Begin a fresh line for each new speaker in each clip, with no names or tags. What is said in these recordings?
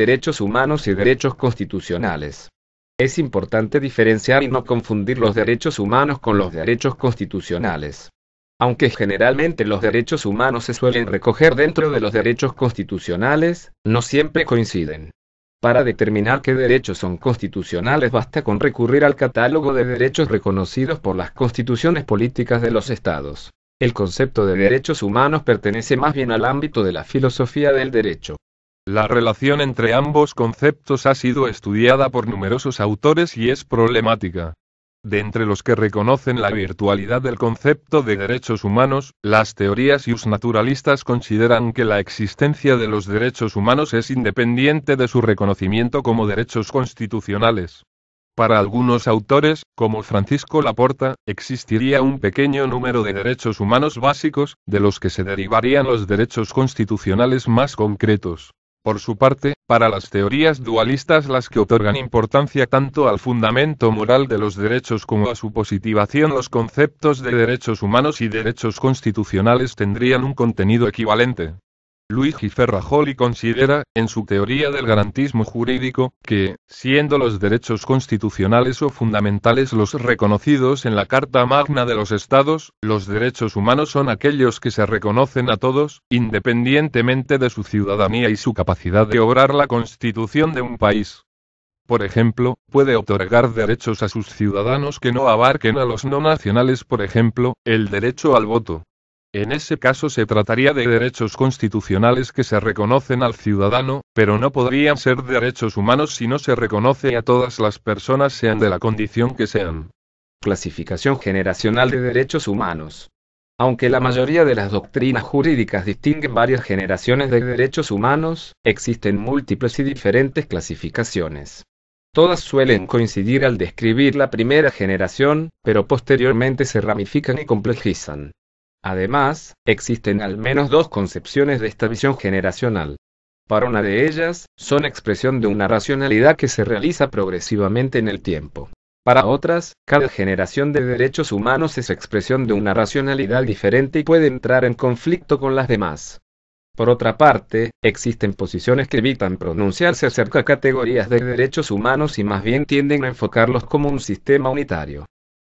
derechos humanos y derechos constitucionales. Es importante diferenciar y no confundir los derechos humanos con los derechos constitucionales. Aunque generalmente los derechos humanos se suelen recoger dentro de los derechos constitucionales, no siempre coinciden. Para determinar qué derechos son constitucionales basta con recurrir al catálogo de derechos reconocidos por las constituciones políticas de los estados. El concepto de derechos humanos pertenece más bien al ámbito de la filosofía del derecho.
La relación entre ambos conceptos ha sido estudiada por numerosos autores y es problemática. De entre los que reconocen la virtualidad del concepto de derechos humanos, las teorías justnaturalistas consideran que la existencia de los derechos humanos es independiente de su reconocimiento como derechos constitucionales. Para algunos autores, como Francisco Laporta, existiría un pequeño número de derechos humanos básicos, de los que se derivarían los derechos constitucionales más concretos. Por su parte, para las teorías dualistas, las que otorgan importancia tanto al fundamento moral de los derechos como a su positivación, los conceptos de derechos humanos y derechos constitucionales tendrían un contenido equivalente. Luigi Ferrajoli considera, en su teoría del garantismo jurídico, que, siendo los derechos constitucionales o fundamentales los reconocidos en la Carta Magna de los Estados, los derechos humanos son aquellos que se reconocen a todos, independientemente de su ciudadanía y su capacidad de obrar la constitución de un país. Por ejemplo, puede otorgar derechos a sus ciudadanos que no abarquen a los no nacionales, por ejemplo, el derecho al voto. En ese caso se trataría de derechos constitucionales que se reconocen al ciudadano, pero no podrían ser derechos humanos si no se reconoce a todas las personas, sean de la condición que sean.
Clasificación generacional de derechos humanos. Aunque la mayoría de las doctrinas jurídicas distinguen varias generaciones de derechos humanos, existen múltiples y diferentes clasificaciones. Todas suelen coincidir al describir la primera generación, pero posteriormente se ramifican y complejizan. Además, existen al menos dos concepciones de esta visión generacional. Para una de ellas, son expresión de una racionalidad que se realiza progresivamente en el tiempo. Para otras, cada generación de derechos humanos es expresión de una racionalidad diferente y puede entrar en conflicto con las demás. Por otra parte, existen posiciones que evitan pronunciarse acerca de categorías de derechos humanos y más bien tienden a enfocarlos como un sistema unitario.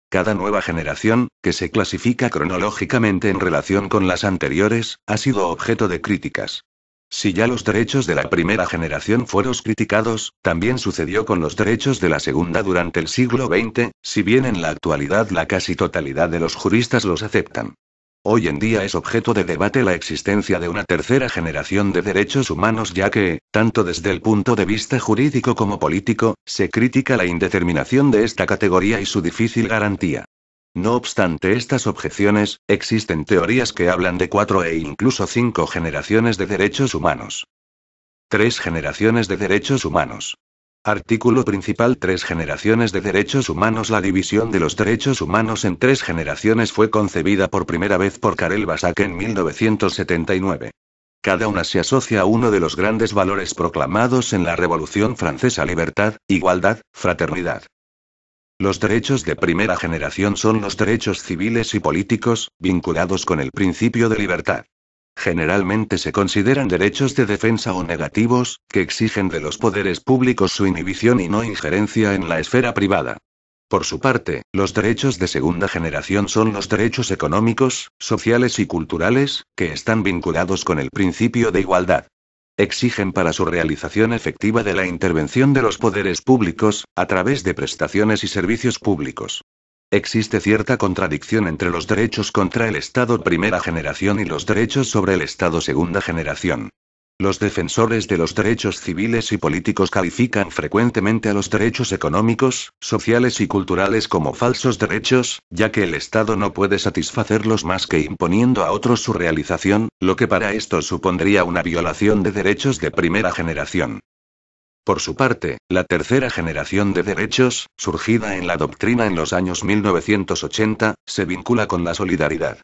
Cada nueva generación, que se clasifica cronológicamente en relación con las anteriores, ha sido objeto de críticas. Si ya los derechos de la primera generación fueron criticados, también sucedió con los derechos de la segunda durante el siglo XX, si bien en la actualidad la casi totalidad de los juristas los aceptan. Hoy en día es objeto de debate la existencia de una tercera generación de derechos humanos, ya que, tanto desde el punto de vista jurídico como político, se critica la indeterminación de esta categoría y su difícil garantía. No obstante estas objeciones, existen teorías que hablan de 4 e incluso 5 generaciones de derechos humanos. 3 generaciones de derechos humanos. Artículo principal: 3 generaciones de derechos humanos. La división de los derechos humanos en 3 generaciones fue concebida por primera vez por Karel Basak en 1979. Cada una se asocia a uno de los grandes valores proclamados en la Revolución Francesa: libertad, igualdad, fraternidad. Los derechos de primera generación son los derechos civiles y políticos, vinculados con el principio de libertad. Generalmente se consideran derechos de defensa o negativos, que exigen de los poderes públicos su inhibición y no injerencia en la esfera privada. Por su parte, los derechos de segunda generación son los derechos económicos, sociales y culturales, que están vinculados con el principio de igualdad. Exigen para su realización efectiva de la intervención de los poderes públicos, a través de prestaciones y servicios públicos. Existe cierta contradicción entre los derechos contra el Estado primera generación y los derechos sobre el Estado segunda generación. Los defensores de los derechos civiles y políticos califican frecuentemente a los derechos económicos, sociales y culturales como falsos derechos, ya que el Estado no puede satisfacerlos más que imponiendo a otros su realización, lo que para estos supondría una violación de derechos de primera generación. Por su parte, la tercera generación de derechos, surgida en la doctrina en los años 1980, se vincula con la solidaridad.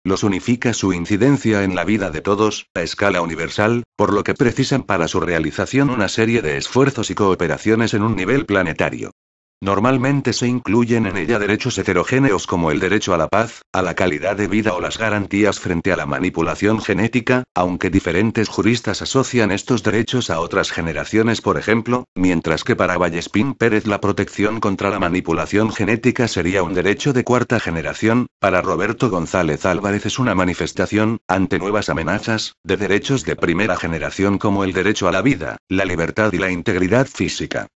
Los unifica su incidencia en la vida de todos, a escala universal, por lo que precisan para su realización una serie de esfuerzos y cooperaciones en un nivel planetario. Normalmente se incluyen en ella derechos heterogéneos como el derecho a la paz, a la calidad de vida o las garantías frente a la manipulación genética, aunque diferentes juristas asocian estos derechos a otras generaciones, por ejemplo, mientras que para Vallespín Pérez la protección contra la manipulación genética sería un derecho de cuarta generación, para Roberto González Álvarez es una manifestación, ante nuevas amenazas, de derechos de primera generación como el derecho a la vida, la libertad y la integridad física.